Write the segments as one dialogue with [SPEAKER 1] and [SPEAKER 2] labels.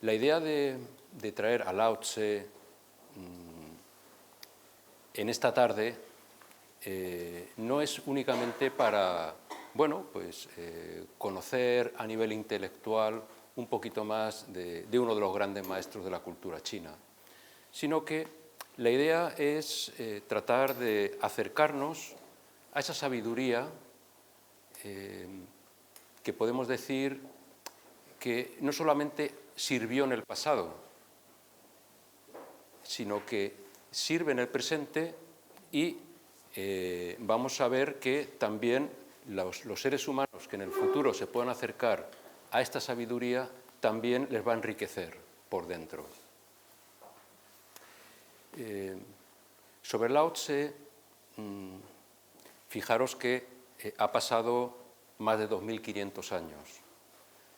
[SPEAKER 1] La idea de traer a Lao Tse en esta tarde no es únicamente para, bueno, pues, conocer a nivel intelectual un poquito más de uno de los grandes maestros de la cultura china, sino que la idea es tratar de acercarnos a esa sabiduría que podemos decir que no solamente sirvió en el pasado, sino que sirve en el presente y vamos a ver que también los seres humanos que en el futuro se puedan acercar a esta sabiduría también les va a enriquecer por dentro. Sobre Lao Tse, fijaros que ha pasado más de 2500 años.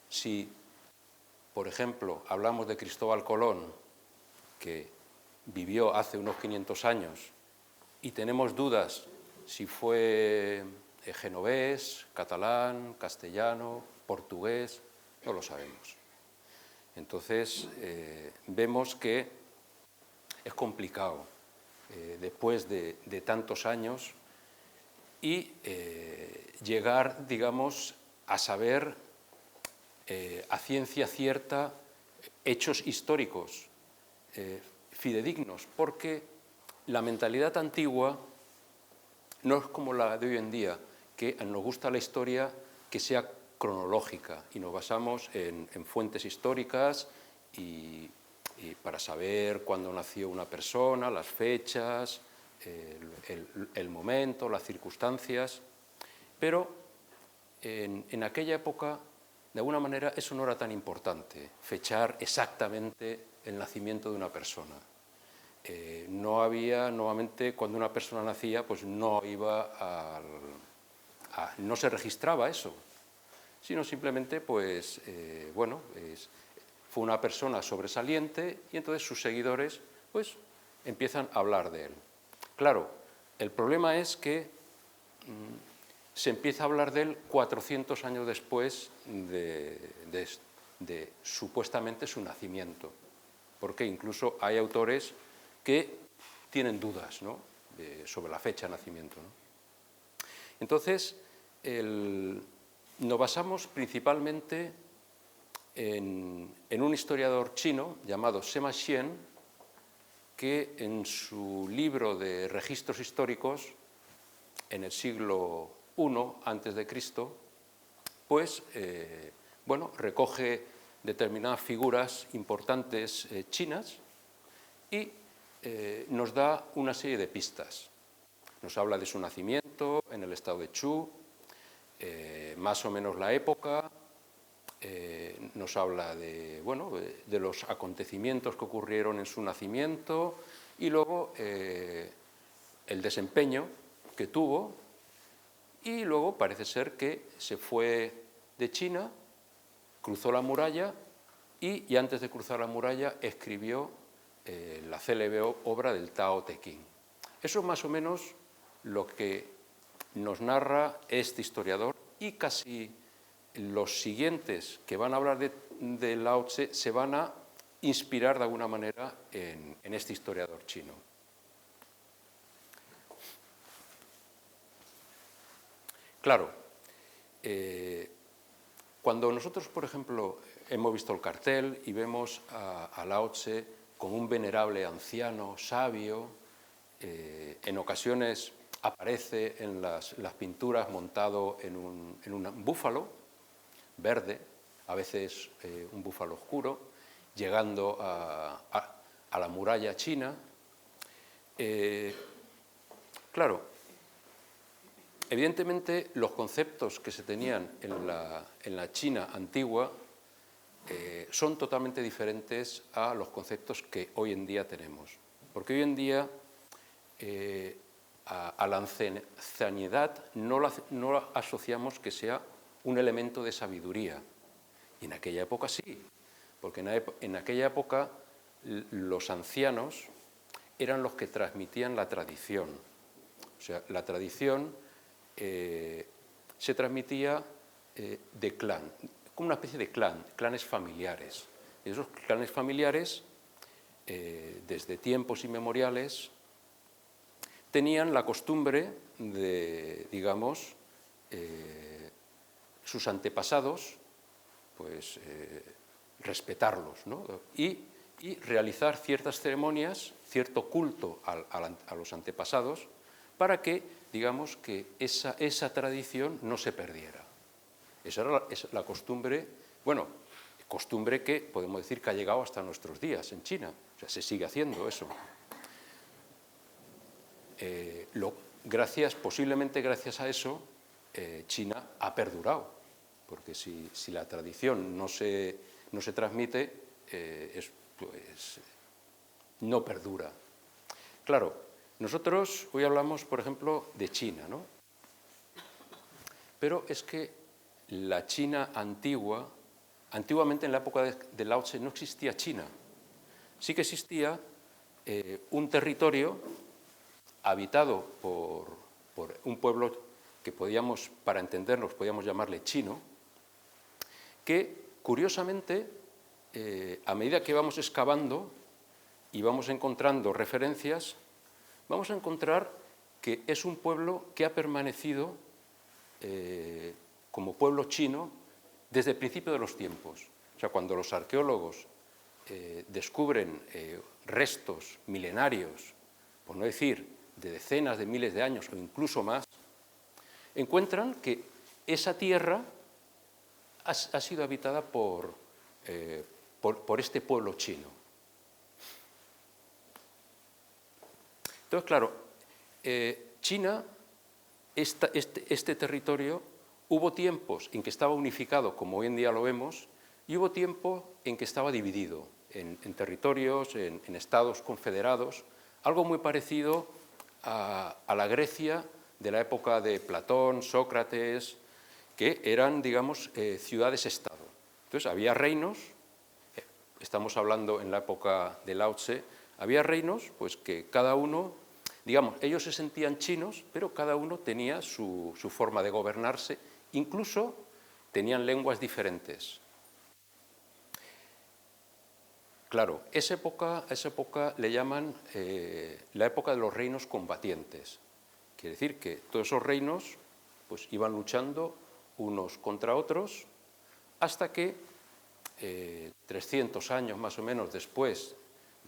[SPEAKER 1] Si, por ejemplo, hablamos de Cristóbal Colón, que vivió hace unos 500 años, y tenemos dudas si fue genovés, catalán, castellano, portugués, no lo sabemos. Entonces, vemos que es complicado, después de tantos años, y llegar, digamos, a saber a ciencia cierta hechos históricos fidedignos, porque la mentalidad antigua no es como la de hoy en día, que nos gusta la historia que sea cronológica y nos basamos en fuentes históricas y para saber cuándo nació una persona, las fechas, el momento, las circunstancias, pero en aquella época, de alguna manera, eso no era tan importante, fechar exactamente el nacimiento de una persona. No había, nuevamente, cuando una persona nacía, pues no no se registraba eso, sino simplemente, pues, bueno, fue una persona sobresaliente y entonces sus seguidores, pues, empiezan a hablar de él. Claro, el problema es que se empieza a hablar de él 400 años después de supuestamente su nacimiento, porque incluso hay autores que tienen dudas, ¿no?, sobre la fecha de nacimiento, ¿no? Entonces, nos basamos principalmente en un historiador chino llamado Sima Xian, que en su libro de registros históricos, en el siglo I a.C., pues, bueno, recoge determinadas figuras importantes chinas y nos da una serie de pistas. Nos habla de su nacimiento en el estado de Chu, más o menos la época, nos habla de, bueno, de los acontecimientos que ocurrieron en su nacimiento y luego el desempeño que tuvo, y luego parece ser que se fue de China, cruzó la muralla y antes de cruzar la muralla escribió la célebre obra del Tao Te Ching. Eso es más o menos lo que nos narra este historiador, y casi los siguientes que van a hablar de Lao Tse se van a inspirar de alguna manera en este historiador chino. Claro, cuando nosotros, por ejemplo, hemos visto el cartel y vemos a Lao Tse como un venerable anciano, sabio, en ocasiones aparece en las pinturas montado en un búfalo verde, a veces un búfalo oscuro, llegando a la muralla china. Claro, evidentemente los conceptos que se tenían en la China antigua son totalmente diferentes a los conceptos que hoy en día tenemos, porque hoy en día a la ancianidad no la asociamos que sea un elemento de sabiduría, y en aquella época sí, porque en aquella época los ancianos eran los que transmitían la tradición. O sea, la tradición se transmitía de clan, como una especie de clanes familiares. esos clanes familiares, desde tiempos inmemoriales, tenían la costumbre de, digamos, sus antepasados, pues respetarlos, ¿no? y realizar ciertas ceremonias, cierto culto a los antepasados, para que, digamos, que esa tradición no se perdiera. Esa era la costumbre, bueno, costumbre que podemos decir que ha llegado hasta nuestros días en China, o sea, se sigue haciendo eso. Posiblemente gracias a eso, China ha perdurado, porque si la tradición no se transmite, pues, no perdura. Claro, nosotros hoy hablamos, por ejemplo, de China, ¿no? Pero es que la China antigua, antiguamente en la época de Lao Tse no existía China. Sí que existía un territorio habitado por un pueblo que podíamos, para entendernos, podíamos llamarle chino, que curiosamente, a medida que vamos excavando y vamos encontrando referencias, vamos a encontrar que es un pueblo que ha permanecido como pueblo chino desde el principio de los tiempos. O sea, cuando los arqueólogos descubren restos milenarios, por no decir de decenas de miles de años o incluso más, encuentran que esa tierra ha sido habitada por este pueblo chino. Entonces, claro, China, este territorio, hubo tiempos en que estaba unificado, como hoy en día lo vemos, y hubo tiempo en que estaba dividido en territorios, en estados confederados, algo muy parecido a la Grecia de la época de Platón, Sócrates, que eran, digamos, ciudades-estado. Entonces, había reinos, estamos hablando en la época de Lao Tse, había reinos pues, que cada uno, digamos, ellos se sentían chinos, pero cada uno tenía su forma de gobernarse, incluso tenían lenguas diferentes. Claro, esa época le llaman la época de los reinos combatientes. Quiere decir que todos esos reinos pues, iban luchando unos contra otros hasta que 300 años más o menos después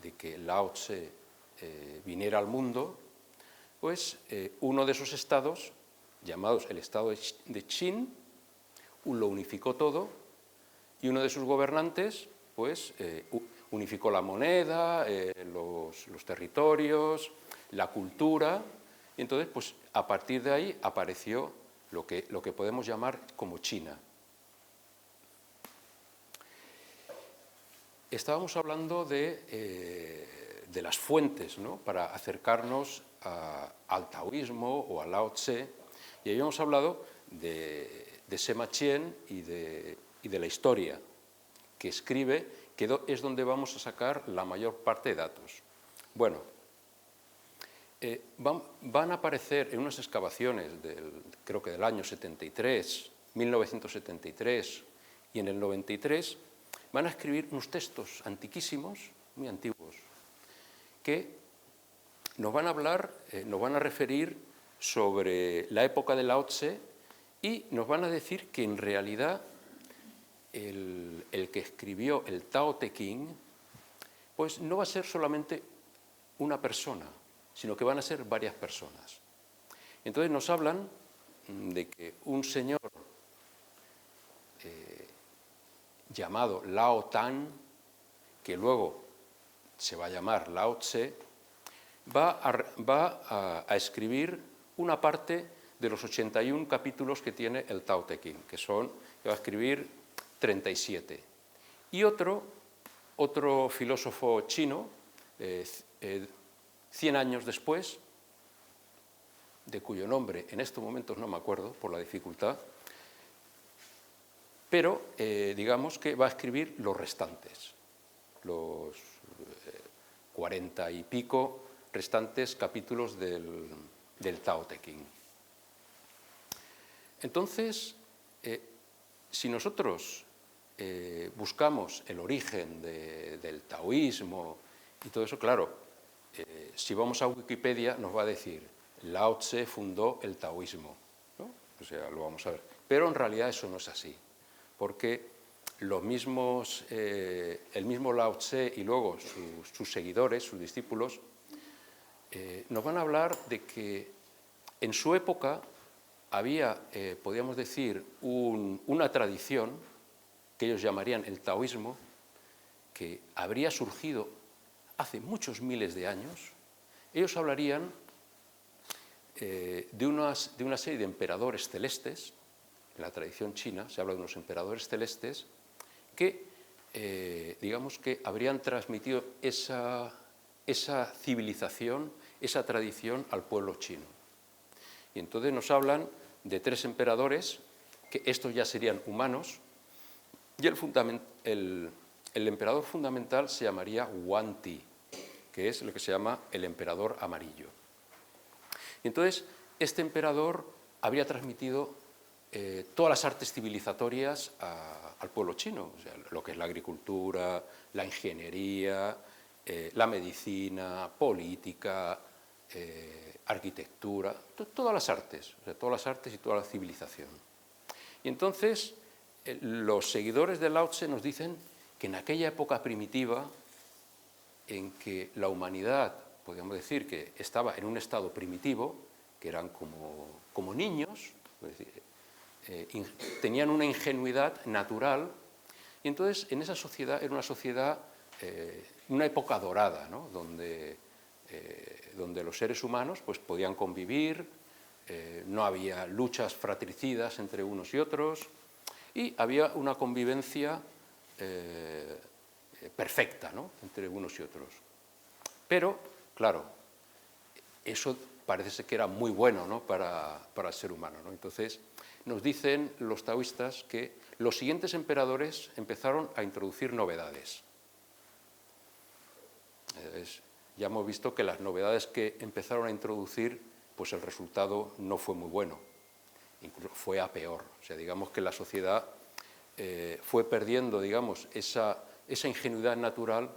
[SPEAKER 1] de que Lao Tse viniera al mundo, pues uno de esos estados, llamados el estado de Qin, lo unificó todo y uno de sus gobernantes pues, unificó la moneda, los territorios, la cultura, y entonces pues, a partir de ahí apareció lo que podemos llamar como China. Estábamos hablando de las fuentes, ¿no? Para acercarnos al taoísmo o al Lao Tse, y habíamos hablado de Sema Qian y de la historia que escribe, que es donde vamos a sacar la mayor parte de datos. Bueno, van a aparecer en unas excavaciones, creo que del año 73, 1973, y en el 93, van a escribir unos textos antiquísimos, muy antiguos, que nos van a hablar, nos van a referir sobre la época de Lao Tse y nos van a decir que en realidad el que escribió el Tao Te Ching, pues no va a ser solamente una persona, sino que van a ser varias personas. Entonces nos hablan de que un señor llamado Lao Tan, que luego se va a llamar Lao Tse, va a escribir una parte de los 81 capítulos que tiene el Tao Te Ching, que va a escribir 37. Y otro filósofo chino, 100 años después, de cuyo nombre en estos momentos no me acuerdo por la dificultad, pero digamos que va a escribir los restantes, los 40 y pico restantes capítulos del Tao Te Ching. Entonces, si nosotros buscamos el origen del taoísmo y todo eso, claro, si vamos a Wikipedia nos va a decir Lao Tse fundó el taoísmo, ¿no? O sea, lo vamos a ver. Pero en realidad eso no es así, porque el mismo Lao Tse y luego sus seguidores, sus discípulos, nos van a hablar de que en su época había, podríamos decir, una tradición que ellos llamarían el taoísmo, que habría surgido hace muchos miles de años. Ellos hablarían de una serie de emperadores celestes. En la tradición china se habla de unos emperadores celestes que, digamos que habrían transmitido esa civilización, esa tradición al pueblo chino. Y entonces nos hablan de 3 emperadores, que estos ya serían humanos, y el emperador fundamental se llamaría Yuan Ti, que es lo que se llama el emperador amarillo. Y entonces este emperador habría transmitido todas las artes civilizatorias al pueblo chino, o sea, lo que es la agricultura, la ingeniería, la medicina, política, arquitectura, todas las artes, o sea, todas las artes y toda la civilización. Y entonces los seguidores de Lao Tse nos dicen que en aquella época primitiva en que la humanidad, podríamos decir que estaba en un estado primitivo, que eran como niños, es decir, tenían una ingenuidad natural, y entonces en esa sociedad era una sociedad, una época dorada, ¿no? donde los seres humanos pues, podían convivir, no había luchas fratricidas entre unos y otros, y había una convivencia perfecta, ¿no? entre unos y otros. Pero, claro, eso parece ser que era muy bueno, ¿no? para el ser humano, ¿no? Entonces, nos dicen los taoístas que los siguientes emperadores empezaron a introducir novedades. Ya hemos visto que las novedades que empezaron a introducir, pues el resultado no fue muy bueno, incluso fue a peor. O sea, digamos que la sociedad fue perdiendo, digamos, esa ingenuidad natural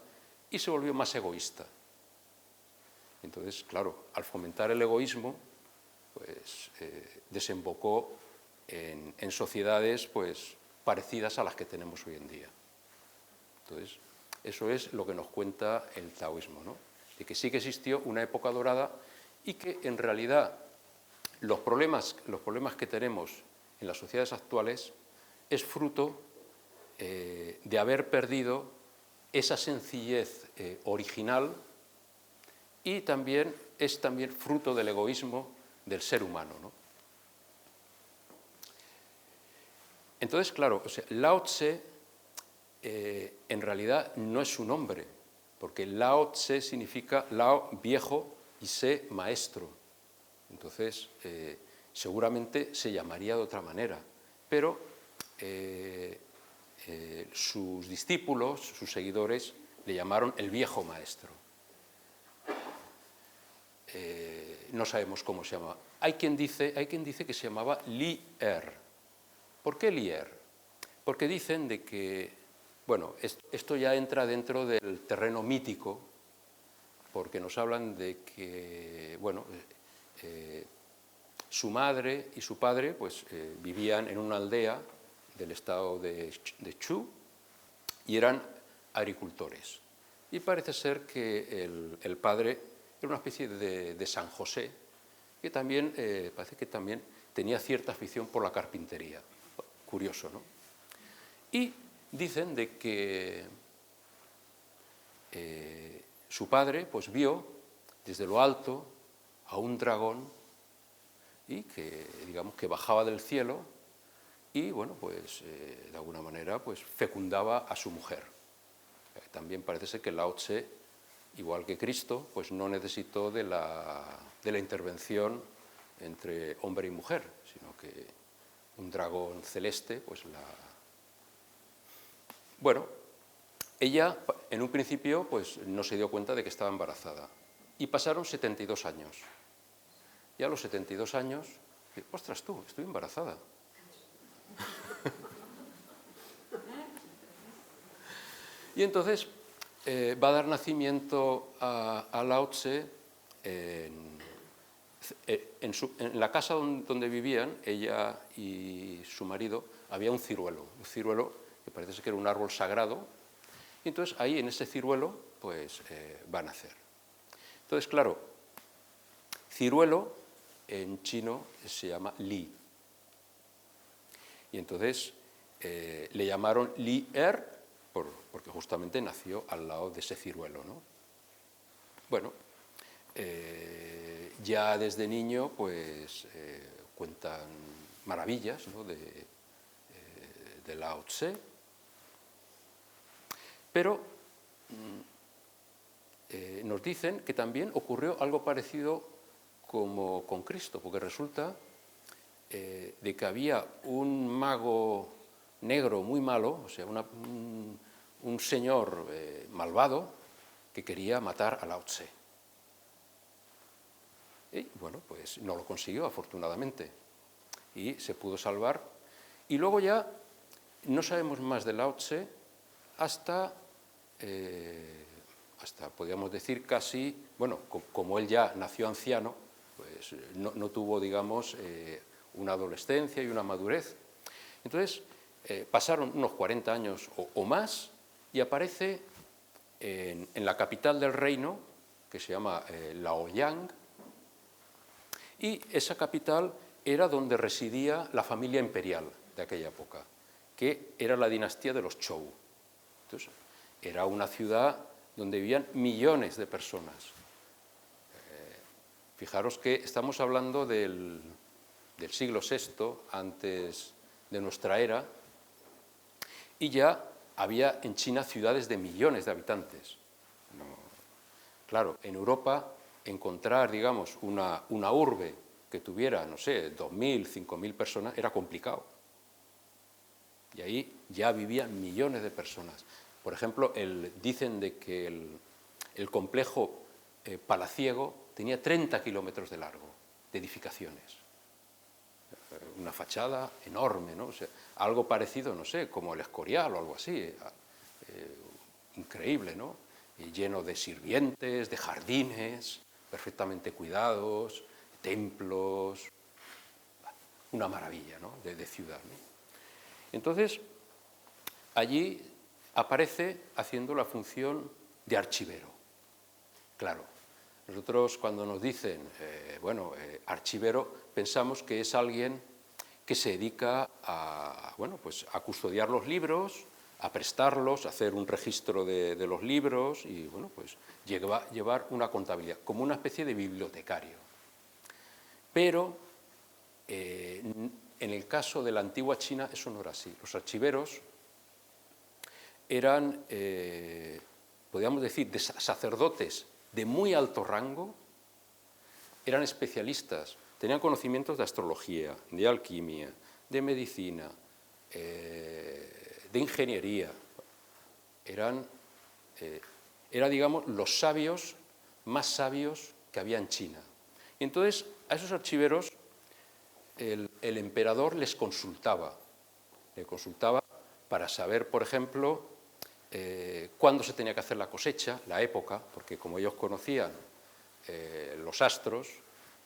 [SPEAKER 1] y se volvió más egoísta. Entonces, claro, al fomentar el egoísmo, pues desembocó en sociedades pues, parecidas a las que tenemos hoy en día. Entonces, eso es lo que nos cuenta el taoísmo, ¿no? De que sí que existió una época dorada y que en realidad los problemas que tenemos en las sociedades actuales es fruto de haber perdido esa sencillez original y también es fruto del egoísmo del ser humano, ¿no? Entonces, claro, o sea, Lao Tse en realidad no es su nombre, porque Lao Tse significa Lao viejo y Tse maestro. Entonces, seguramente se llamaría de otra manera, pero sus discípulos, sus seguidores, le llamaron el viejo maestro. No sabemos cómo se llama. Hay quien dice que se llamaba Li Er. ¿Por qué Li Er? Porque dicen de que, bueno, esto ya entra dentro del terreno mítico, porque nos hablan de que, bueno, su madre y su padre pues, vivían en una aldea del estado de Chu y eran agricultores. Y parece ser que el padre era una especie de San José, que también, parece que también tenía cierta afición por la carpintería. Curioso, ¿no? Y dicen de que su padre pues, vio desde lo alto a un dragón y que, digamos, que bajaba del cielo y, bueno, pues de alguna manera pues, fecundaba a su mujer. También parece ser que Lao Tse, igual que Cristo, pues no necesitó de la intervención entre hombre y mujer, sino que un dragón celeste, pues la... Bueno, ella en un principio pues no se dio cuenta de que estaba embarazada y pasaron 72 años. Y a los 72 años, ostras tú, estoy embarazada. Y entonces va a dar nacimiento a Lao Tse en la casa donde vivían, ella y su marido, había un ciruelo que parece que era un árbol sagrado, y entonces ahí en ese ciruelo pues va a nacer. Entonces, claro, ciruelo en chino se llama Li, y entonces le llamaron Li Er porque justamente nació al lado de ese ciruelo, ¿no? Bueno, ya desde niño pues cuentan maravillas, ¿no?, de Lao Tse, pero nos dicen que también ocurrió algo parecido como con Cristo, porque resulta de que había un mago negro muy malo, o sea, un señor malvado que quería matar a Lao Tse. Y bueno, pues no lo consiguió, afortunadamente, y se pudo salvar. Y luego ya no sabemos más de Lao Tse hasta podríamos decir casi, bueno, como él ya nació anciano, pues no tuvo, digamos, una adolescencia y una madurez. Entonces, pasaron unos 40 años o más y aparece en la capital del reino, que se llama Laoyang, y esa capital era donde residía la familia imperial de aquella época, que era la dinastía de los Zhou. Entonces, era una ciudad donde vivían millones de personas. Fijaros que estamos hablando del siglo VI, antes de nuestra era, y ya había en China ciudades de millones de habitantes. Claro, en Europa encontrar, digamos, una urbe que tuviera, no sé, 2.000, 5.000 personas era complicado. Y ahí ya vivían millones de personas. Por ejemplo, dicen de que el complejo palaciego tenía 30 kilómetros de largo, de edificaciones. Una fachada enorme, ¿no? O sea, algo parecido, no sé, como el Escorial o algo así. Increíble, ¿no? Y lleno de sirvientes, de jardines, perfectamente cuidados, templos, una maravilla, ¿no?, de ciudad, ¿no? Entonces, allí aparece haciendo la función de archivero. Claro, nosotros cuando nos dicen, archivero, pensamos que es alguien que se dedica a custodiar los libros, a prestarlos, a hacer un registro de los libros y, bueno, pues llevar una contabilidad, como una especie de bibliotecario. Pero en el caso de la antigua China eso no era así. Los archiveros eran, podríamos decir, sacerdotes de muy alto rango, eran especialistas, tenían conocimientos de astrología, de alquimia, de medicina, de ingeniería. Era, digamos, los sabios más sabios que había en China. Y entonces, a esos archiveros el emperador les consultaba. Le consultaba para saber, por ejemplo, cuándo se tenía que hacer la cosecha, la época, porque como ellos conocían los astros,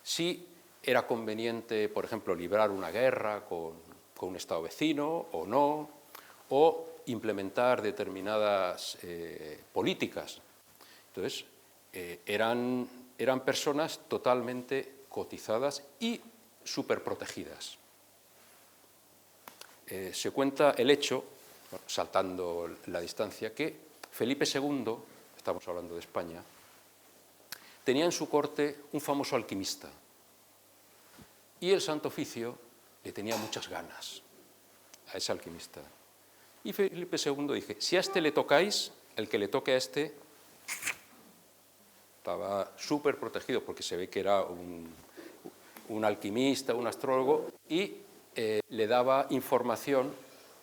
[SPEAKER 1] si era conveniente, por ejemplo, librar una guerra con un estado vecino o no, o implementar determinadas políticas. Entonces, eran personas totalmente cotizadas y superprotegidas. Se cuenta el hecho, saltando la distancia, que Felipe II, estamos hablando de España, tenía en su corte un famoso alquimista y el Santo Oficio le tenía muchas ganas a ese alquimista. Y Felipe II dice, si a este le tocáis, el que le toque a este, estaba súper protegido porque se ve que era un alquimista, un astrólogo, y le daba información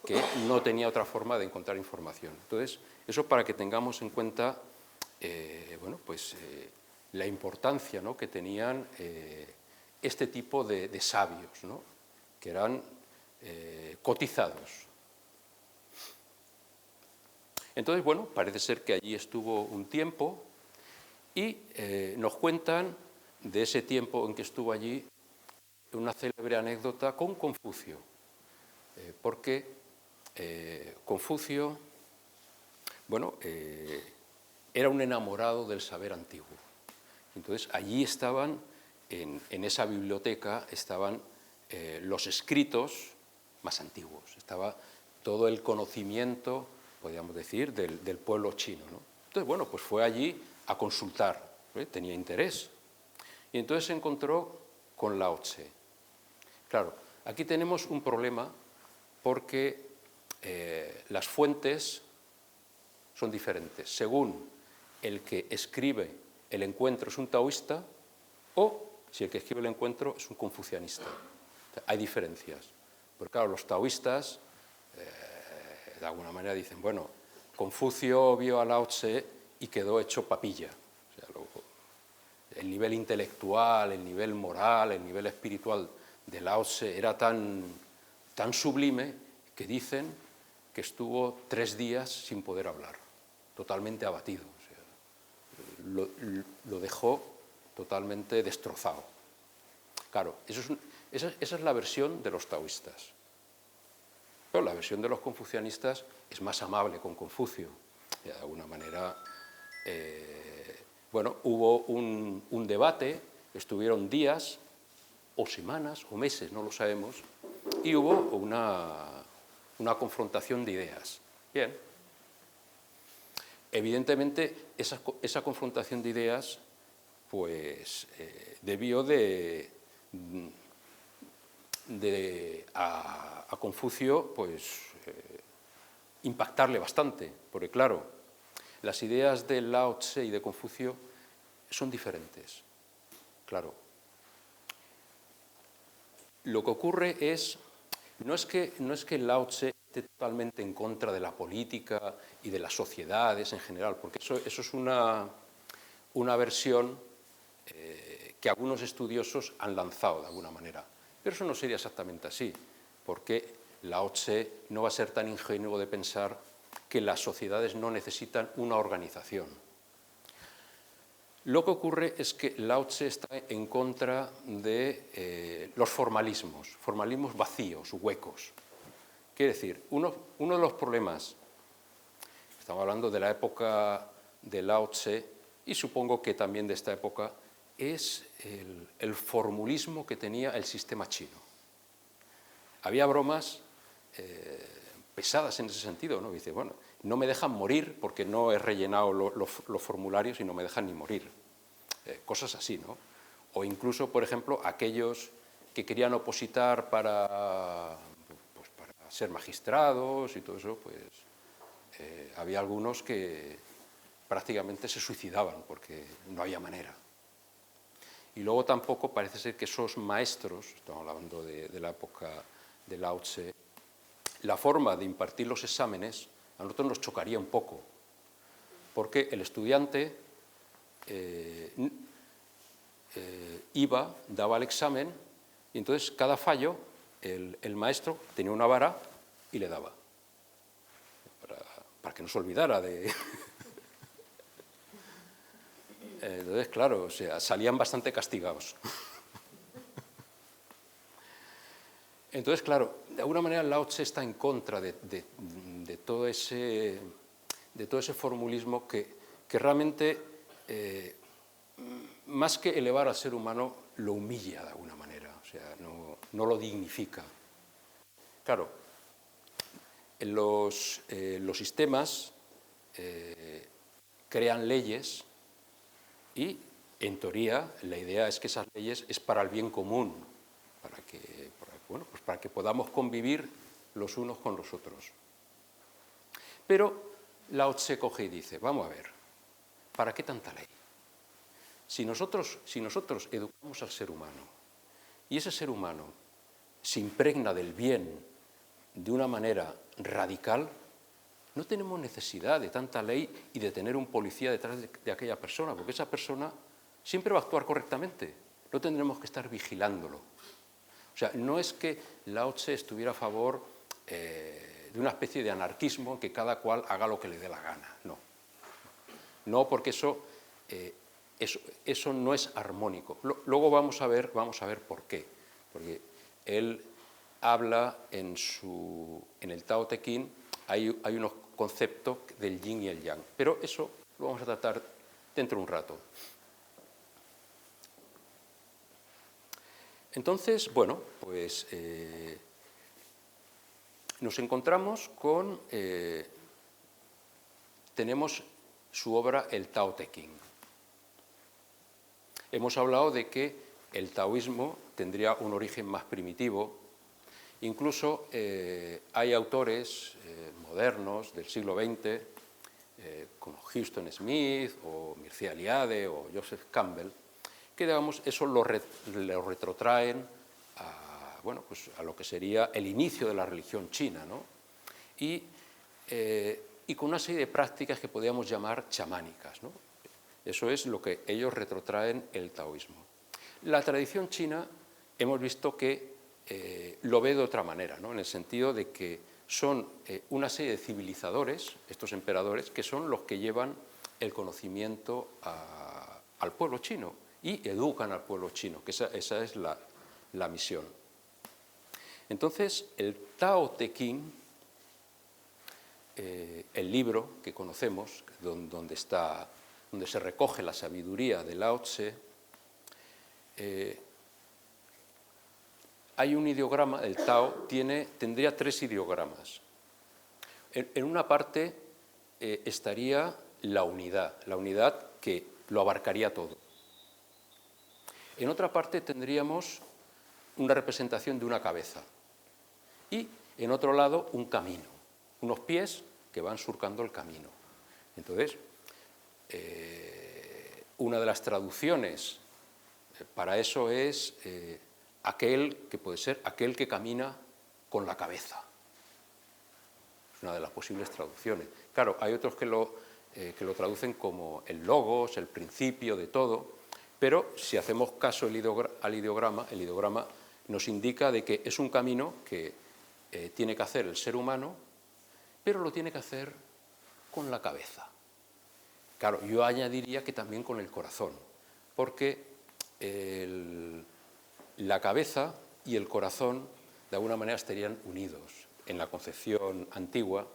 [SPEAKER 1] que no tenía otra forma de encontrar información. Entonces, eso para que tengamos en cuenta la importancia, ¿no?, que tenían este tipo de sabios, ¿no?, que eran cotizados. Entonces, bueno, parece ser que allí estuvo un tiempo y nos cuentan de ese tiempo en que estuvo allí una célebre anécdota con Confucio, porque Confucio, bueno, era un enamorado del saber antiguo. Entonces, allí estaban, en esa biblioteca, estaban los escritos más antiguos, estaba todo el conocimiento, podríamos decir, del pueblo chino, ¿no? Entonces, bueno, pues fue allí a consultar, tenía interés. Y entonces se encontró con Lao Tse. Claro, aquí tenemos un problema porque las fuentes son diferentes. Según el que escribe el encuentro es un taoísta o si el que escribe el encuentro es un confucianista. O sea, hay diferencias. Porque claro, los taoístas de alguna manera dicen, bueno, Confucio vio a Lao Tse y quedó hecho papilla. O sea, el nivel intelectual, el nivel moral, el nivel espiritual de Lao Tse era tan sublime que dicen que estuvo 3 días sin poder hablar, totalmente abatido. O sea, lo dejó totalmente destrozado. Claro, esa es la versión de los taoístas. Pero la versión de los confucianistas es más amable con Confucio. De alguna manera, bueno, hubo un debate, estuvieron días o semanas o meses, no lo sabemos, y hubo una confrontación de ideas. Bien. Evidentemente, esa confrontación de ideas pues, debió a Confucio pues, impactarle bastante, porque claro, las ideas de Lao Tse y de Confucio son diferentes. Claro. Lo que ocurre es, no es que Lao Tse esté totalmente en contra de la política y de las sociedades en general, porque eso es una versión que algunos estudiosos han lanzado de alguna manera. Pero eso no sería exactamente así, porque Lao Tse no va a ser tan ingenuo de pensar que las sociedades no necesitan una organización. Lo que ocurre es que Lao Tse está en contra de los formalismos vacíos, huecos. Quiere decir, uno de los problemas, estamos hablando de la época de Lao Tse y supongo que también de esta época, es el formulismo que tenía el sistema chino. Había bromas pesadas en ese sentido, ¿no? Dice, bueno, no me dejan morir porque no he rellenado los formularios y no me dejan ni morir. Cosas así, ¿no? O incluso, por ejemplo, aquellos que querían opositar para ser magistrados y todo eso, pues había algunos que prácticamente se suicidaban porque no había manera. Y luego tampoco parece ser que esos maestros, estamos hablando de la época de Lao Tse, la forma de impartir los exámenes a nosotros nos chocaría un poco, porque el estudiante daba el examen y entonces cada fallo el maestro tenía una vara y le daba, para que no se olvidara de... Entonces, claro, o sea, salían bastante castigados. Entonces, claro, de alguna manera Lao Tse está en contra de todo ese formulismo que realmente, más que elevar al ser humano, lo humilla de alguna manera, o sea, no lo dignifica. Claro, los sistemas crean leyes y, en teoría, la idea es que esas leyes es para el bien común, para que podamos convivir los unos con los otros. Pero Lao Tse coge y dice, vamos a ver, ¿para qué tanta ley? Si nosotros educamos al ser humano y ese ser humano se impregna del bien de una manera radical, no tenemos necesidad de tanta ley y de tener un policía detrás de aquella persona, porque esa persona siempre va a actuar correctamente, no tendremos que estar vigilándolo. O sea, no es que Lao Tse estuviera a favor de una especie de anarquismo en que cada cual haga lo que le dé la gana. No, no, porque eso no es armónico. Luego vamos a ver por qué. Porque él habla en el Tao Te Ching, hay unos conceptos del yin y el yang, pero eso lo vamos a tratar dentro de un rato. Entonces, bueno, pues nos encontramos con, tenemos su obra El Tao Te Ching. Hemos hablado de que el taoísmo tendría un origen más primitivo. Incluso hay autores modernos del siglo XX, como Houston Smith o Mircea Eliade o Joseph Campbell, que digamos, eso lo retrotraen a, bueno, pues a lo que sería el inicio de la religión china, ¿no? Y con una serie de prácticas que podríamos llamar chamánicas, ¿no? Eso es lo que ellos retrotraen el taoísmo. La tradición china hemos visto que lo ve de otra manera, ¿no? En el sentido de que son una serie de civilizadores, estos emperadores, que son los que llevan el conocimiento al pueblo chino y educan al pueblo chino, que esa es la misión. Entonces, el Tao Te Ching, el libro que conocemos, donde se recoge la sabiduría de Lao Tse, hay un ideograma, el Tao tendría 3 ideogramas. En una parte estaría la unidad que lo abarcaría todo. En otra parte tendríamos una representación de una cabeza y en otro lado un camino, unos pies que van surcando el camino. Entonces, una de las traducciones para eso es aquel que puede ser aquel que camina con la cabeza. Es una de las posibles traducciones. Claro, hay otros que lo traducen como el logos, el principio de todo, pero si hacemos caso al ideograma, el ideograma nos indica de que es un camino que tiene que hacer el ser humano, pero lo tiene que hacer con la cabeza. Claro, yo añadiría que también con el corazón, porque la cabeza y el corazón de alguna manera estarían unidos. En la concepción antigua,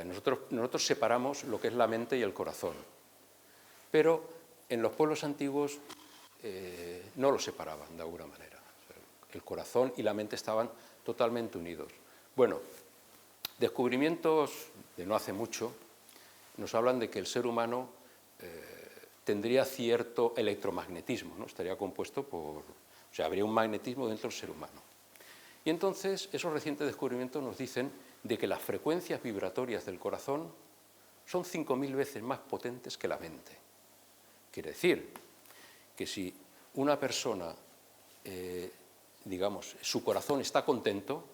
[SPEAKER 1] nosotros separamos lo que es la mente y el corazón, pero en los pueblos antiguos no lo separaban de alguna manera. El corazón y la mente estaban totalmente unidos. Bueno, descubrimientos de no hace mucho nos hablan de que el ser humano tendría cierto electromagnetismo, ¿no? Estaría compuesto por... O sea, habría un magnetismo dentro del ser humano. Y entonces, esos recientes descubrimientos nos dicen de que las frecuencias vibratorias del corazón son 5.000 veces más potentes que la mente. Quiere decir que si una persona, digamos, su corazón está contento,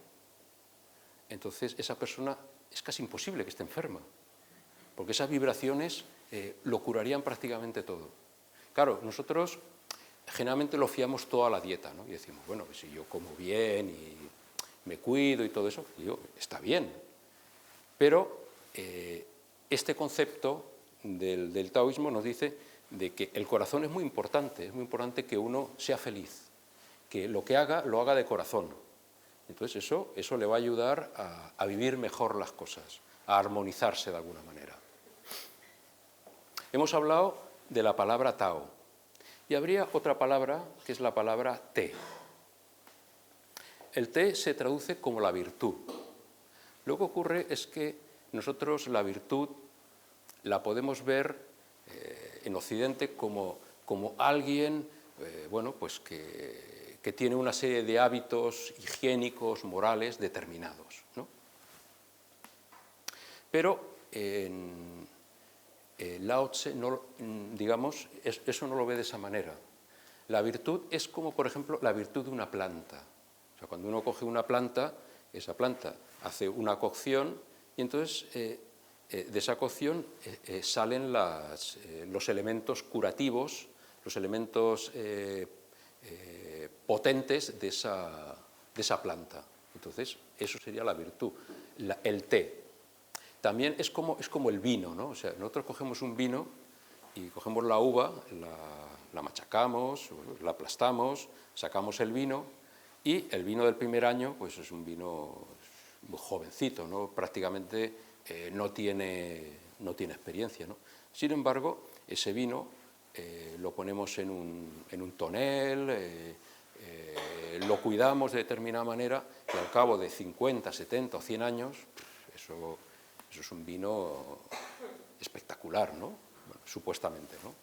[SPEAKER 1] entonces esa persona es casi imposible que esté enferma, porque esas vibraciones lo curarían prácticamente todo. Claro, nosotros generalmente lo fiamos todo a la dieta, ¿no? Y decimos, bueno, pues si yo como bien y me cuido y todo eso, digo, está bien. Pero este concepto del taoísmo nos dice de que el corazón es muy importante que uno sea feliz, que lo que haga, lo haga de corazón. Entonces eso le va a ayudar a vivir mejor las cosas, a armonizarse de alguna manera. Hemos hablado de la palabra Tao, y habría otra palabra que es la palabra Te. El Te se traduce como la virtud. Lo que ocurre es que nosotros la virtud la podemos ver en Occidente como alguien bueno, pues que tiene una serie de hábitos higiénicos, morales determinados, ¿no? Pero en Lao Tse, digamos, eso no lo ve de esa manera. La virtud es como, por ejemplo, la virtud de una planta. O sea, cuando uno coge una planta, esa planta hace una cocción y entonces de esa cocción salen los elementos curativos, los elementos potentes de esa planta. Entonces, eso sería la virtud. el té. También es como el vino, ¿no? O sea, nosotros cogemos un vino y cogemos la uva, la machacamos, la aplastamos, sacamos el vino, y el vino del primer año pues es un vino muy jovencito, ¿no? Prácticamente no tiene experiencia, ¿no? Sin embargo, ese vino lo ponemos en un tonel, lo cuidamos de determinada manera, y al cabo de 50, 70 o 100 años, eso es un vino espectacular, ¿no? Bueno, supuestamente, ¿no?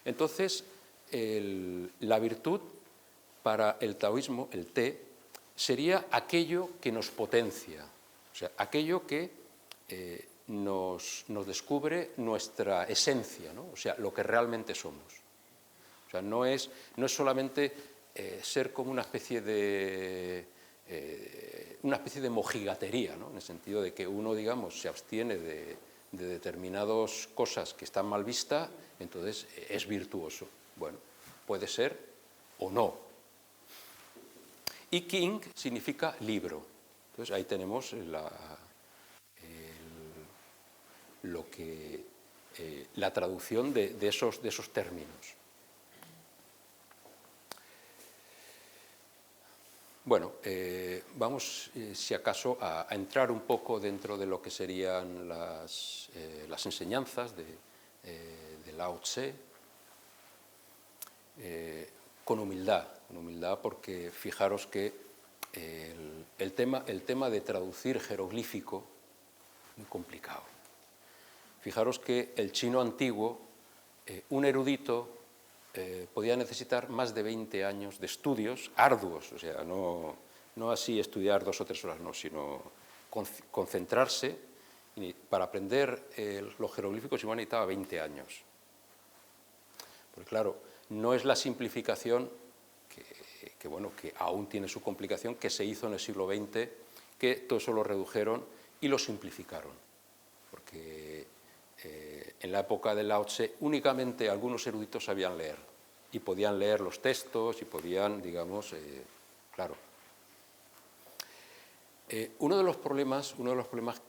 [SPEAKER 1] Entonces, la virtud para el taoísmo, el té, sería aquello que nos potencia, o sea, aquello que nos descubre nuestra esencia, ¿no? O sea, lo que realmente somos. O sea, no es solamente ser como una especie de mojigatería, ¿no? En el sentido de que uno, digamos, se abstiene de determinadas cosas que están mal vistas, entonces es virtuoso. Bueno, puede ser o no. Y King significa libro. Entonces ahí tenemos la traducción de esos términos. Bueno, vamos, si acaso, a entrar un poco dentro de lo que serían las enseñanzas de Lao Tse, con humildad, porque fijaros que el tema de traducir jeroglífico es muy complicado. Fijaros que el chino antiguo, un erudito podía necesitar más de 20 años de estudios arduos, o sea, no así estudiar 2 o 3 horas, no, sino concentrarse. Y para aprender los jeroglíficos igual necesitaba 20 años. Porque claro, no es la simplificación que aún tiene su complicación, que se hizo en el siglo XX, que todo eso lo redujeron y lo simplificaron. Porque en la época de Lao Tse únicamente algunos eruditos sabían leer y podían leer los textos y podían, digamos, claro. Uno de los problemas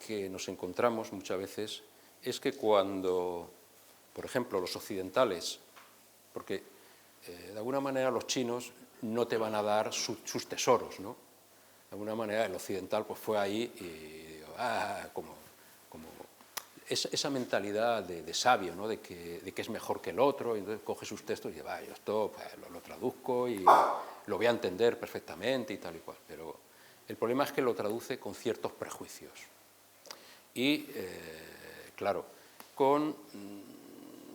[SPEAKER 1] que nos encontramos muchas veces es que cuando, por ejemplo, los occidentales, porque de alguna manera los chinos no te van a dar sus tesoros, ¿no? De alguna manera el occidental pues fue ahí y como esa mentalidad de sabio, ¿no? de que es mejor que el otro, y entonces coge sus textos y dice, yo esto pues, lo traduzco y lo voy a entender perfectamente y tal y cual. Pero el problema es que lo traduce con ciertos prejuicios y, claro, con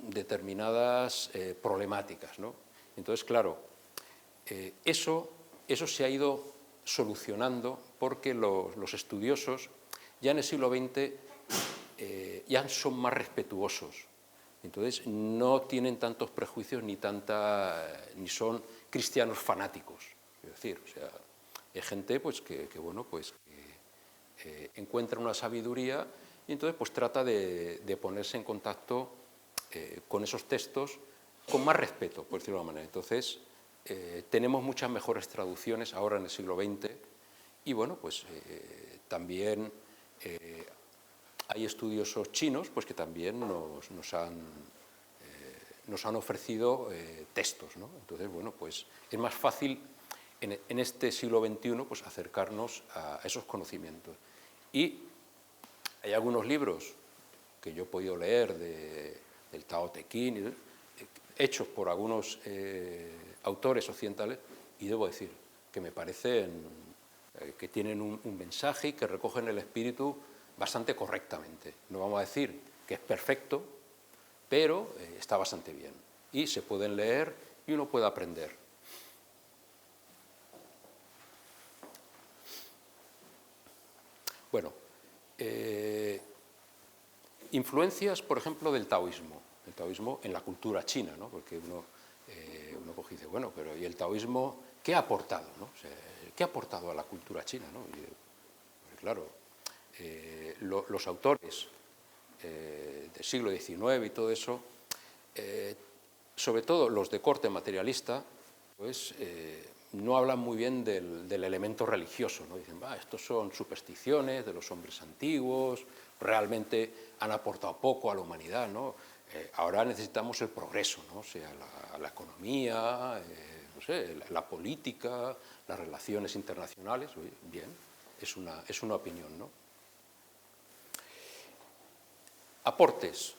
[SPEAKER 1] determinadas problemáticas, ¿no? Entonces, claro, eso se ha ido solucionando porque los estudiosos ya en el siglo XX ya son más respetuosos. Entonces no tienen tantos prejuicios ni son cristianos fanáticos. Es decir, o sea, hay gente pues, que encuentra una sabiduría y entonces pues, trata de ponerse en contacto con esos textos con más respeto, por decirlo de alguna manera. Entonces, tenemos muchas mejores traducciones ahora en el siglo XX y bueno, pues también hay estudiosos chinos pues, que también nos han ofrecido textos, ¿no? Entonces, bueno, pues es más fácil en este siglo XXI pues, acercarnos a esos conocimientos. Y hay algunos libros que yo he podido leer del Tao Te Ching, hechos por algunos autores occidentales, y debo decir que me parecen que tienen un mensaje y que recogen el espíritu bastante correctamente. No vamos a decir que es perfecto, pero está bastante bien. Y se pueden leer y uno puede aprender. Bueno, influencias, por ejemplo, del taoísmo. El taoísmo en la cultura china, ¿no? Porque uno coge y dice, bueno, pero ¿y el taoísmo qué ha aportado? ¿No? O sea, ¿qué ha aportado a la cultura china? ¿No? Y, claro, los autores del siglo XIX y todo eso, sobre todo los de corte materialista, pues no hablan muy bien del elemento religioso, ¿no? Dicen, estos son supersticiones de los hombres antiguos, realmente han aportado poco a la humanidad, ¿no? Ahora necesitamos el progreso, ¿no? O sea, la economía, no sé, la política, las relaciones internacionales. Oye, bien, es una opinión, ¿no? Aportes,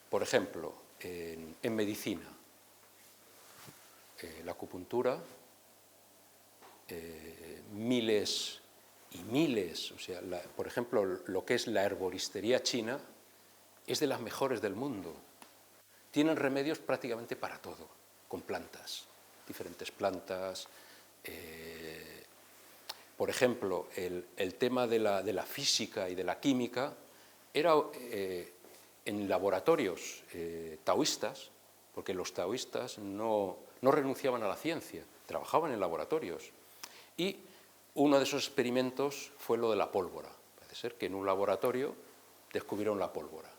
[SPEAKER 1] por ejemplo, en medicina, la acupuntura, miles y miles, o sea, por ejemplo, lo que es la herboristería china es de las mejores del mundo. Tienen remedios prácticamente para todo, con plantas, diferentes plantas. Por ejemplo, el tema de la física y de la química era en laboratorios taoístas, porque los taoístas no renunciaban a la ciencia, trabajaban en laboratorios. Y uno de esos experimentos fue lo de la pólvora. Parece ser que en un laboratorio descubrieron la pólvora.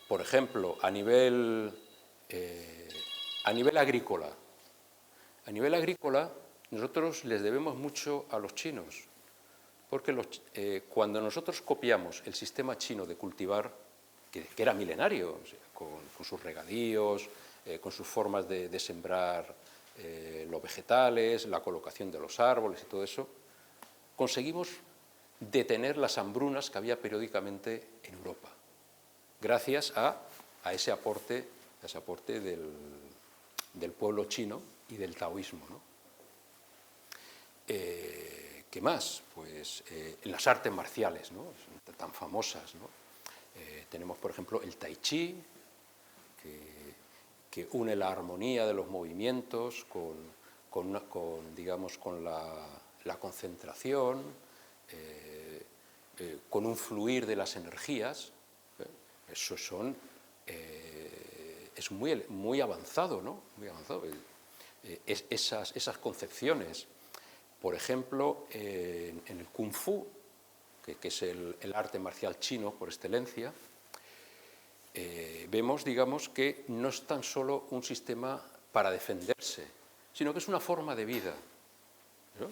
[SPEAKER 1] Por ejemplo, a nivel agrícola. A nivel agrícola, nosotros les debemos mucho a los chinos, porque cuando nosotros copiamos el sistema chino de cultivar, que era milenario, o sea, con sus regadíos, con sus formas de sembrar los vegetales, la colocación de los árboles y todo eso, conseguimos detener las hambrunas que había periódicamente en Europa, gracias a ese aporte del pueblo chino y del taoísmo, ¿no? ¿Qué más? Pues en las artes marciales, ¿no? Tan famosas, ¿no? Tenemos, por ejemplo, el tai chi, que une la armonía de los movimientos digamos, con la concentración, con un fluir de las energías. Eso es muy avanzado, ¿no? Muy avanzado. Esas concepciones. Por ejemplo, en el Kung Fu, que es el arte marcial chino por excelencia, vemos, digamos, que no es tan solo un sistema para defenderse, sino que es una forma de vida, ¿no?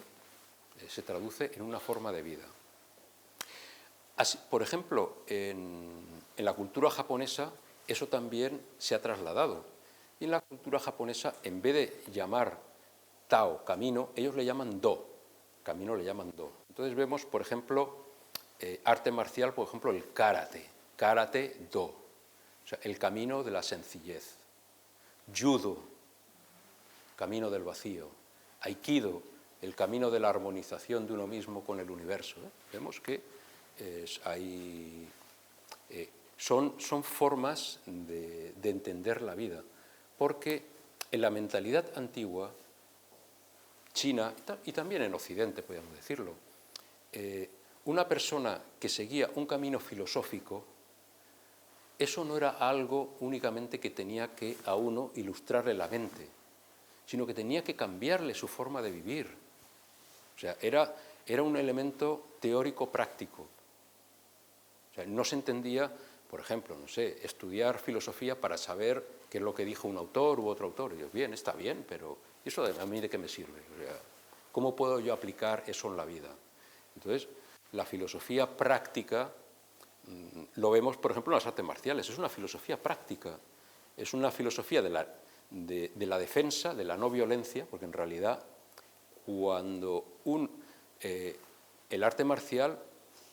[SPEAKER 1] Se traduce en una forma de vida. Así, por ejemplo, en la cultura japonesa eso también se ha trasladado. Y en la cultura japonesa, en vez de llamar Tao, camino, ellos le llaman Do. Camino le llaman Do. Entonces vemos, por ejemplo, arte marcial, por ejemplo, el karate. Karate Do. O sea, el camino de la sencillez. Judo, camino del vacío. Aikido, el camino de la armonización de uno mismo con el universo. Vemos que son formas de entender la vida, porque en la mentalidad antigua, China, y también en Occidente, podríamos decirlo, una persona que seguía un camino filosófico, eso no era algo únicamente que tenía que a uno ilustrarle la mente, sino que tenía que cambiarle su forma de vivir. O sea, era un elemento teórico práctico. O sea, no se entendía, por ejemplo, no sé, estudiar filosofía para saber qué es lo que dijo un autor u otro autor. Y yo, bien, está bien, pero ¿eso a mí de qué me sirve? O sea, ¿cómo puedo yo aplicar eso en la vida? Entonces, la filosofía práctica lo vemos, por ejemplo, en las artes marciales. Es una filosofía práctica, es una filosofía de la defensa, de la no violencia, porque en realidad cuando el arte marcial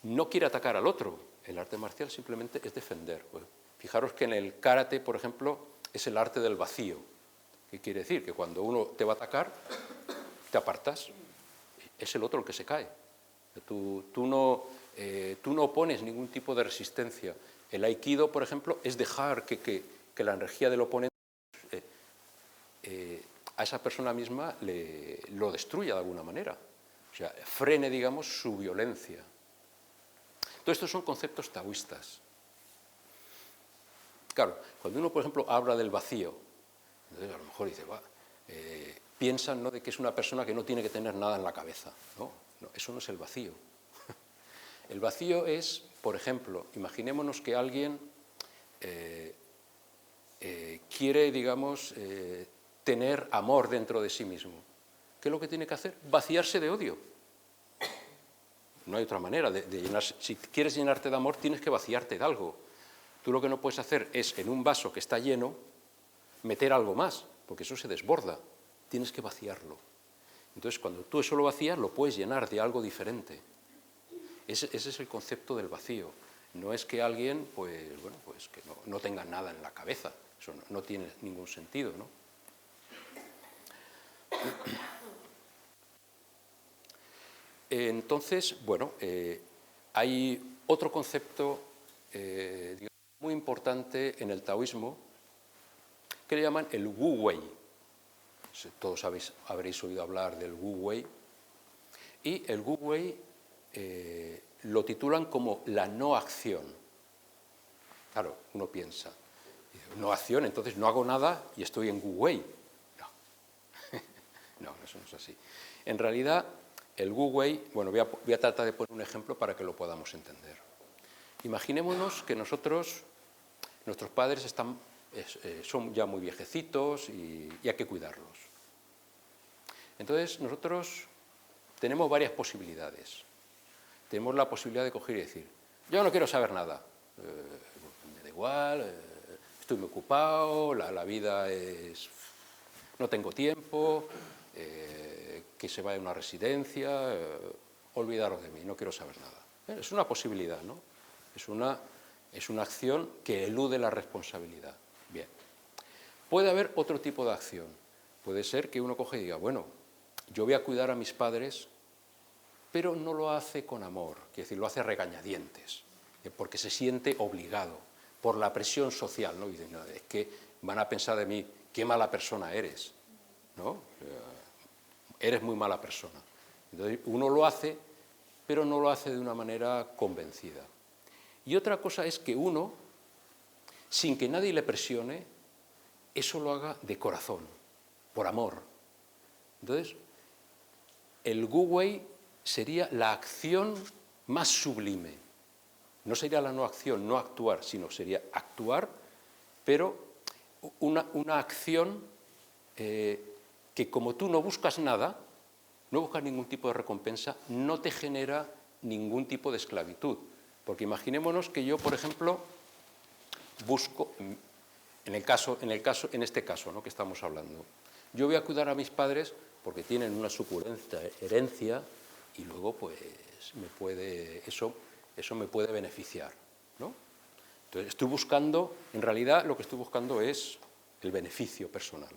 [SPEAKER 1] no quiere atacar al otro, el arte marcial simplemente es defender. Pues, fijaros que en el karate, por ejemplo, es el arte del vacío. ¿Qué quiere decir? Que cuando uno te va a atacar, te apartas, es el otro el que se cae. Tú no opones ningún tipo de resistencia. El aikido, por ejemplo, es dejar que la energía del oponente a esa persona misma lo destruya de alguna manera. O sea, frene, digamos, su violencia. Todo esto son conceptos taoístas. Claro, cuando uno, por ejemplo, habla del vacío, entonces a lo mejor dice, piensan, ¿no?, de que es una persona que no tiene que tener nada en la cabeza. No, eso no es el vacío. El vacío es, por ejemplo, imaginémonos que alguien quiere, digamos, tener amor dentro de sí mismo. ¿Qué es lo que tiene que hacer? Vaciarse de odio. No hay otra manera de llenarse. Si quieres llenarte de amor, tienes que vaciarte de algo. Tú lo que no puedes hacer es, en un vaso que está lleno, meter algo más, porque eso se desborda. Tienes que vaciarlo. Entonces, cuando tú eso lo vacías, lo puedes llenar de algo diferente. Ese es el concepto del vacío. No es que alguien, pues, bueno, pues que no tenga nada en la cabeza. Eso no tiene ningún sentido, ¿no? Entonces, bueno, hay otro concepto digamos, muy importante en el taoísmo que le llaman el Wu Wei. Todos habréis oído hablar del Wu Wei. Y el Wu Wei lo titulan como la no acción. Claro, uno piensa, no acción, entonces no hago nada y estoy en Wu Wei. No, no, eso no es así. En realidad, el Wu Wei, bueno, voy a tratar de poner un ejemplo para que lo podamos entender. Imaginémonos que nuestros padres son ya muy viejecitos y hay que cuidarlos. Entonces, nosotros tenemos varias posibilidades. Tenemos la posibilidad de coger y decir, yo no quiero saber nada, me da igual, estoy muy ocupado, la vida es... no tengo tiempo, que se vaya a una residencia, olvidaros de mí, no quiero saber nada. Es una posibilidad, ¿no? Es una acción que elude la responsabilidad. Bien. Puede haber otro tipo de acción. Puede ser que uno coge y diga, bueno, yo voy a cuidar a mis padres, pero no lo hace con amor, es decir, lo hace a regañadientes, porque se siente obligado por la presión social, ¿no? Y dice, no, es que van a pensar de mí, qué mala persona eres, ¿no? Eres muy mala persona. Entonces, uno lo hace, pero no lo hace de una manera convencida. Y otra cosa es que uno, sin que nadie le presione, eso lo haga de corazón, por amor. Entonces, el Wu Wei sería la acción más sublime. No sería la no acción, no actuar, sino sería actuar, pero una acción que como tú no buscas nada, no buscas ningún tipo de recompensa, no te genera ningún tipo de esclavitud. Porque imaginémonos que yo, por ejemplo, busco, en este caso, ¿no?, que estamos hablando, yo voy a cuidar a mis padres porque tienen una suculenta herencia y luego pues eso me puede beneficiar, ¿no? Entonces estoy buscando, en realidad lo que estoy buscando es el beneficio personal.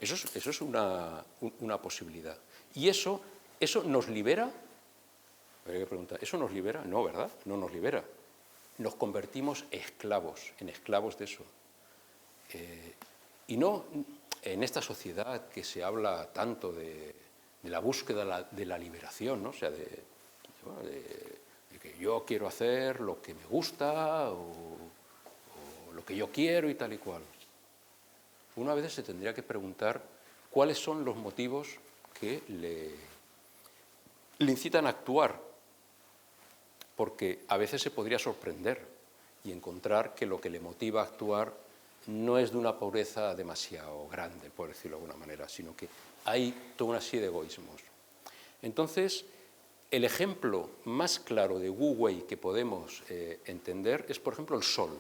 [SPEAKER 1] Eso es una posibilidad. ¿Y eso nos libera? Habría que preguntar, ¿eso nos libera? No, ¿verdad? No nos libera. Nos convertimos en esclavos de eso. Y no en esta sociedad que se habla tanto de la búsqueda de la liberación, ¿no? O sea, de que yo quiero hacer lo que me gusta o lo que yo quiero y tal y cual. Uno a veces se tendría que preguntar cuáles son los motivos que le incitan a actuar, porque a veces se podría sorprender y encontrar que lo que le motiva a actuar no es de una pobreza demasiado grande, por decirlo de alguna manera, sino que hay toda una serie de egoísmos. Entonces, el ejemplo más claro de Wu Wei que podemos entender es, por ejemplo, el sol.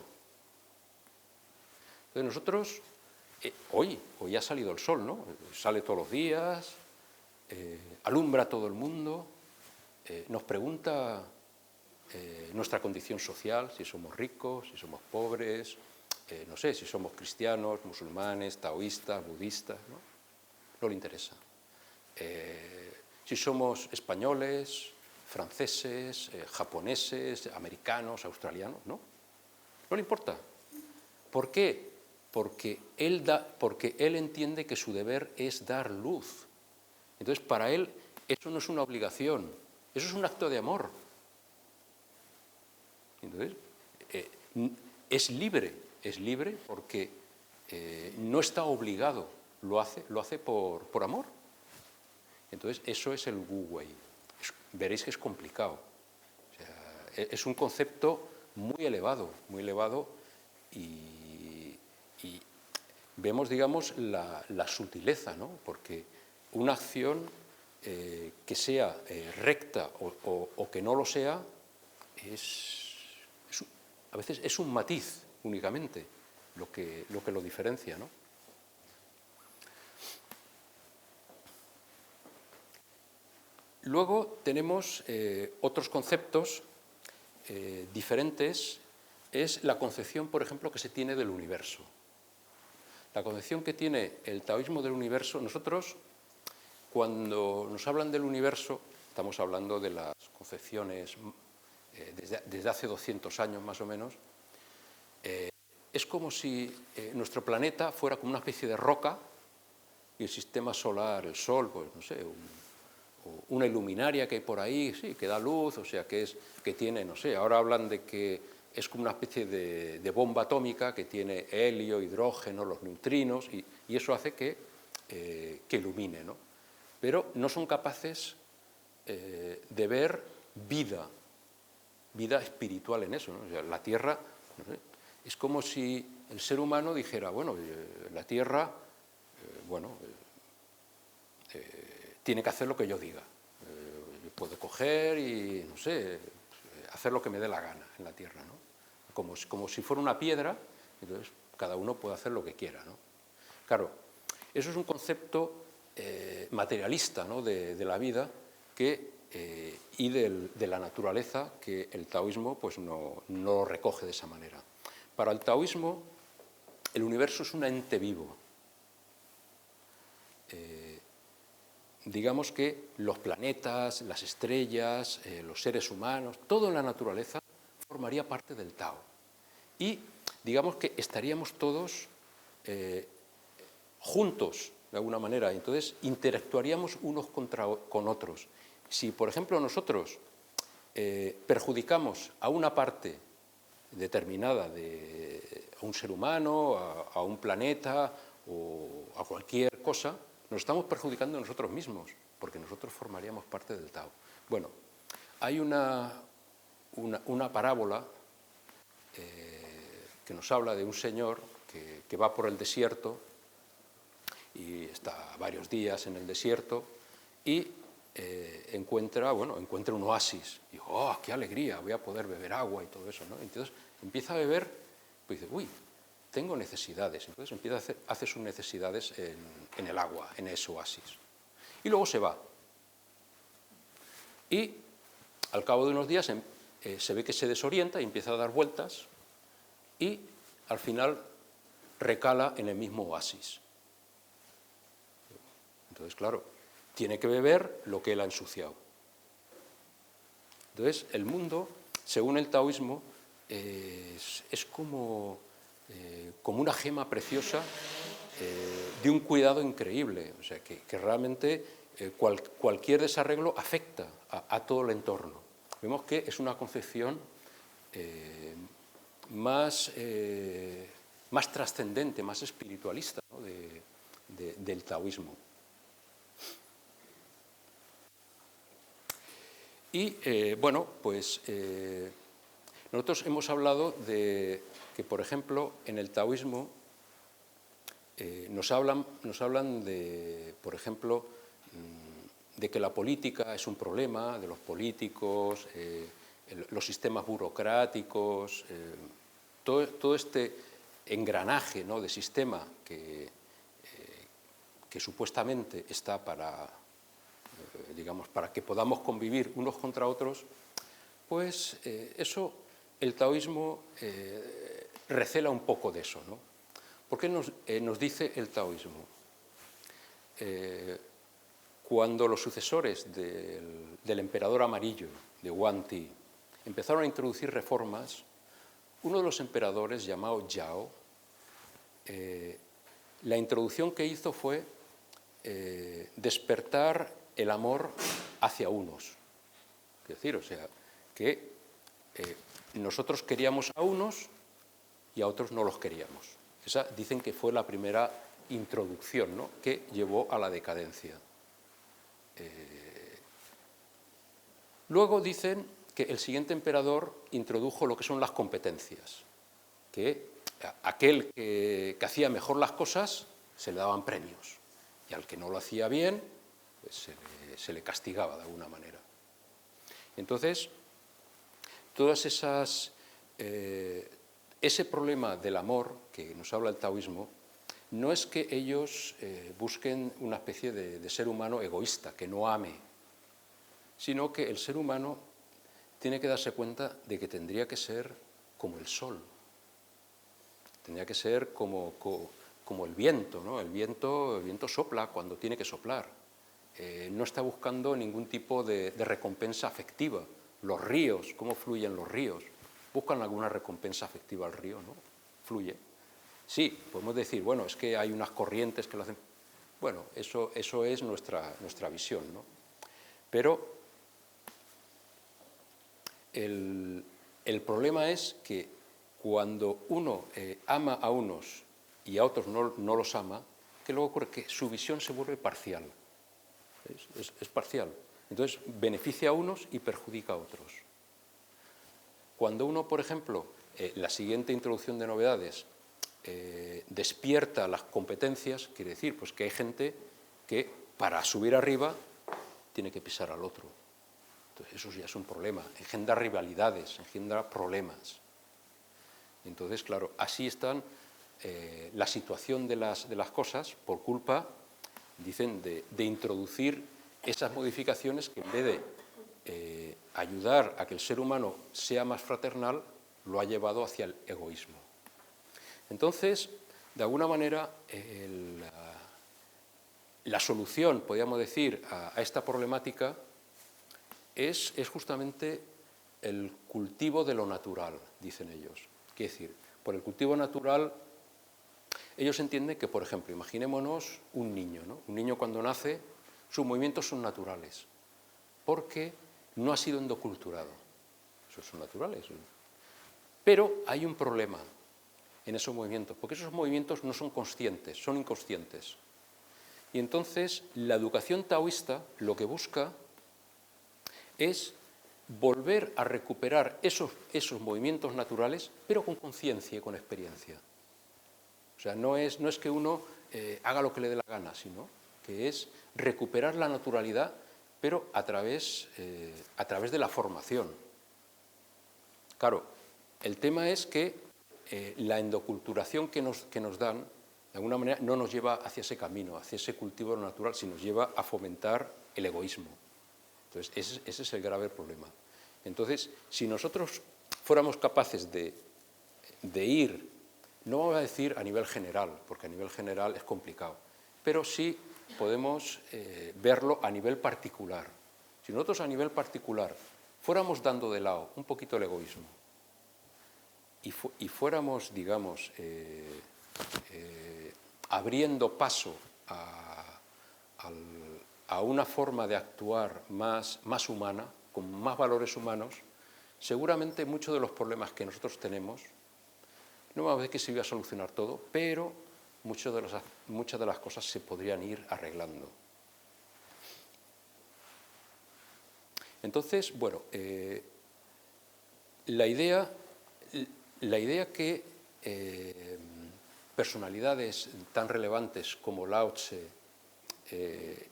[SPEAKER 1] Entonces nosotros, hoy ha salido el sol, ¿no? Sale todos los días, alumbra a todo el mundo, nos pregunta nuestra condición social, si somos ricos, si somos pobres, no sé, si somos cristianos, musulmanes, taoístas, budistas, ¿no? No le interesa. Si somos españoles, franceses, japoneses, americanos, australianos, ¿no? No le importa. ¿Por qué? Porque él entiende que su deber es dar luz. Entonces, para él, eso no es una obligación, eso es un acto de amor. Entonces, es libre porque no está obligado, lo hace por amor. Entonces, eso es el Wu Wei. Veréis que es complicado. O sea, es un concepto muy elevado y y vemos, digamos, la sutileza, ¿no? Porque una acción que sea recta o que no lo sea, a veces es un matiz únicamente lo que lo diferencia, ¿no? Luego tenemos otros conceptos diferentes. Es la concepción, por ejemplo, que se tiene del universo. La concepción que tiene el taoísmo del universo, nosotros, cuando nos hablan del universo, estamos hablando de las concepciones desde hace 200 años más o menos, es como si nuestro planeta fuera como una especie de roca y el sistema solar, el Sol, pues no sé, una iluminaria que hay por ahí, sí, que da luz, o sea, que tiene, no sé, ahora hablan de que es como una especie de bomba atómica que tiene helio, hidrógeno, los neutrinos, y eso hace que ilumine, ¿no? Pero no son capaces de ver vida espiritual en eso, ¿no? O sea, la Tierra, no sé, es como si el ser humano dijera, bueno, la Tierra, tiene que hacer lo que yo diga. Puedo coger y, no sé, hacer lo que me dé la gana en la Tierra, ¿no? Como si fuera una piedra, entonces cada uno puede hacer lo que quiera, ¿no? Claro, eso es un concepto materialista, ¿no? de la vida y de la naturaleza que el taoísmo pues, no lo recoge de esa manera. Para el taoísmo, el universo es un ente vivo. Digamos que los planetas, las estrellas, los seres humanos, todo en la naturaleza formaría parte del Tao. Y digamos que estaríamos todos juntos, de alguna manera, entonces interactuaríamos unos con otros. Si, por ejemplo, nosotros perjudicamos a una parte determinada a un ser humano, a un planeta o a cualquier cosa, nos estamos perjudicando a nosotros mismos, porque nosotros formaríamos parte del Tao. Bueno, hay una parábola que nos habla de un señor que va por el desierto y está varios días en el desierto y encuentra un oasis. Y dijo, ¡oh, qué alegría! Voy a poder beber agua y todo eso, ¿no? Entonces empieza a beber, pues dice, uy, tengo necesidades. Entonces empieza hace sus necesidades en el agua, en ese oasis. Y luego se va. Y al cabo de unos días se ve que se desorienta y empieza a dar vueltas y al final recala en el mismo oasis. Entonces, claro, tiene que beber lo que él ha ensuciado. Entonces, el mundo, según el taoísmo, es como una gema preciosa de un cuidado increíble. O sea, que realmente cualquier desarreglo afecta a todo el entorno. Vemos que es una concepción más trascendente, más espiritualista, ¿no? del taoísmo. Y pues nosotros hemos hablado de que, por ejemplo, en el taoísmo nos hablan de, por ejemplo, de que la política es un problema, de los políticos, los sistemas burocráticos, todo este engranaje, ¿no? de sistema que supuestamente está para que podamos convivir unos contra otros, pues eso, el taoísmo recela un poco de eso, ¿no? ¿Por qué nos dice el taoísmo? Cuando los sucesores del emperador amarillo, de Yuan Ti, empezaron a introducir reformas, uno de los emperadores, llamado Yao, la introducción que hizo fue despertar el amor hacia unos. Es decir, o sea, que nosotros queríamos a unos y a otros no los queríamos. Esa dicen que fue la primera introducción, ¿no? que llevó a la decadencia. Luego dicen que el siguiente emperador introdujo lo que son las competencias, que aquel que hacía mejor las cosas se le daban premios, y al que no lo hacía bien, pues se le castigaba de alguna manera. Entonces, todas esas... ese problema del amor que nos habla el taoísmo no es que ellos busquen una especie de ser humano egoísta, que no ame, sino que el ser humano tiene que darse cuenta de que tendría que ser como el sol, tendría que ser como el viento, ¿no? El viento sopla cuando tiene que soplar, no está buscando ningún tipo de recompensa afectiva. Los ríos, ¿cómo fluyen los ríos? ¿Buscan alguna recompensa afectiva al río? ¿No? Fluye. Sí, podemos decir, bueno, es que hay unas corrientes que lo hacen. Bueno, eso es nuestra visión, ¿no? Pero el problema es que cuando uno ama a unos y a otros no los ama, ¿qué luego ocurre? Que su visión se vuelve parcial. Es parcial. Entonces, beneficia a unos y perjudica a otros. Cuando uno, por ejemplo, la siguiente introducción de novedades, despierta las competencias, quiere decir pues, que hay gente que para subir arriba tiene que pisar al otro. Entonces, eso ya es un problema, engendra rivalidades, engendra problemas. Entonces, claro, así están la situación de las cosas por culpa, dicen, de introducir esas modificaciones que en vez de ayudar a que el ser humano sea más fraternal, lo ha llevado hacia el egoísmo. Entonces, de alguna manera, la solución, podríamos decir, a esta problemática es justamente el cultivo de lo natural, dicen ellos. Quiere decir, por el cultivo natural, ellos entienden que, por ejemplo, imaginémonos un niño, ¿no? Un niño cuando nace, sus movimientos son naturales, porque no ha sido endoculturado. Esos son naturales. Pero hay un problema en esos movimientos, porque esos movimientos no son conscientes, son inconscientes. Y entonces la educación taoísta lo que busca es volver a recuperar esos movimientos naturales, pero con conciencia y con experiencia. O sea, no es que uno haga lo que le dé la gana, sino que es recuperar la naturalidad, pero a través de la formación. Claro, el tema es que la endoculturación que nos dan, de alguna manera, no nos lleva hacia ese camino, hacia ese cultivo natural, sino nos lleva a fomentar el egoísmo. Entonces, ese es el grave problema. Entonces, si nosotros fuéramos capaces de ir, no voy a decir a nivel general, porque a nivel general es complicado, pero sí podemos verlo a nivel particular. Si nosotros a nivel particular fuéramos dando de lado un poquito el egoísmo y fuéramos, digamos, abriendo paso a una forma de actuar más humana, con más valores humanos, seguramente muchos de los problemas que nosotros tenemos, no vamos a ver que se iba a solucionar todo, pero muchas de las cosas se podrían ir arreglando. Entonces, bueno, la idea que personalidades tan relevantes como Lao Tse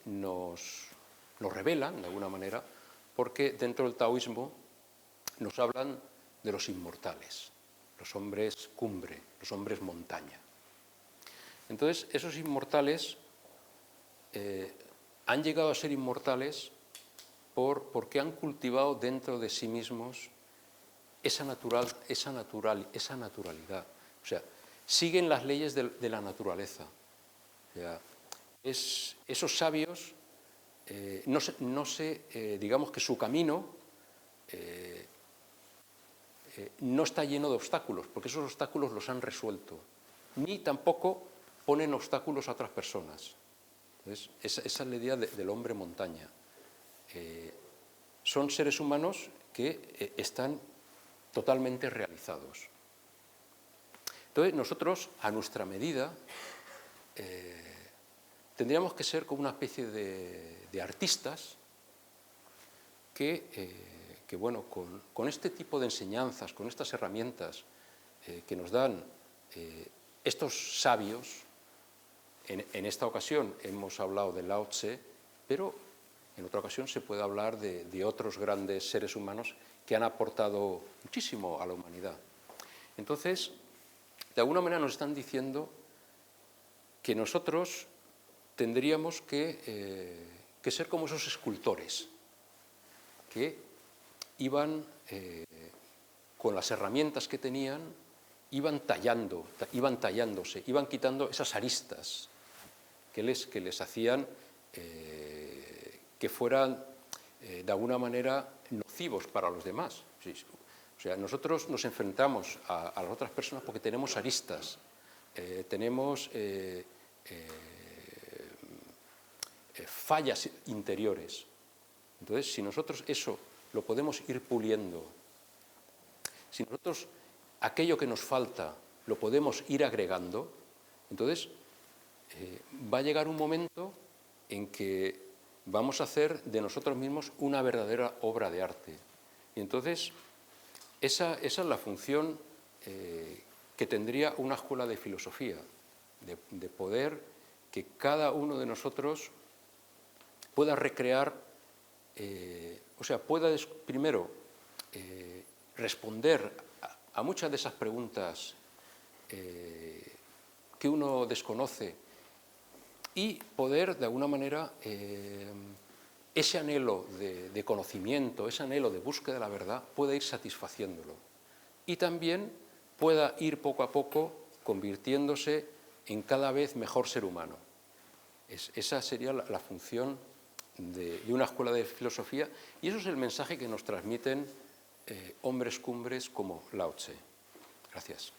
[SPEAKER 1] nos revelan, de alguna manera, porque dentro del taoísmo nos hablan de los inmortales, los hombres cumbre, los hombres montaña. Entonces, esos inmortales han llegado a ser inmortales porque han cultivado dentro de sí mismos esa naturalidad. O sea, siguen las leyes de la naturaleza. O sea, esos sabios, digamos que su camino no está lleno de obstáculos, porque esos obstáculos los han resuelto, ni tampoco ponen obstáculos a otras personas. Entonces, esa es la idea del hombre montaña. Son seres humanos que están totalmente realizados. Entonces, nosotros, a nuestra medida, tendríamos que ser como una especie de artistas que bueno, con este tipo de enseñanzas, con estas herramientas que nos dan estos sabios, en esta ocasión hemos hablado de Lao Tse, pero en otra ocasión se puede hablar de otros grandes seres humanos que han aportado muchísimo a la humanidad. Entonces, de alguna manera nos están diciendo que nosotros tendríamos que ser como esos escultores que iban, con las herramientas que tenían, iban tallándose, iban quitando esas aristas que les hacían que fueran de alguna manera nocivos para los demás. O sea, nosotros nos enfrentamos a las otras personas porque tenemos aristas, tenemos fallas interiores. Entonces, si nosotros eso lo podemos ir puliendo, si nosotros aquello que nos falta lo podemos ir agregando, entonces va a llegar un momento en que vamos a hacer de nosotros mismos una verdadera obra de arte. Y entonces, esa es la función que tendría una escuela de filosofía, de poder que cada uno de nosotros pueda recrear, o sea, pueda primero responder a muchas de esas preguntas que uno desconoce y poder, de alguna manera, ese anhelo de conocimiento, ese anhelo de búsqueda de la verdad, pueda ir satisfaciéndolo. Y también pueda ir poco a poco convirtiéndose en cada vez mejor ser humano. Esa sería la función de una escuela de filosofía, y eso es el mensaje que nos transmiten hombres cumbres como Lao Tse. Gracias.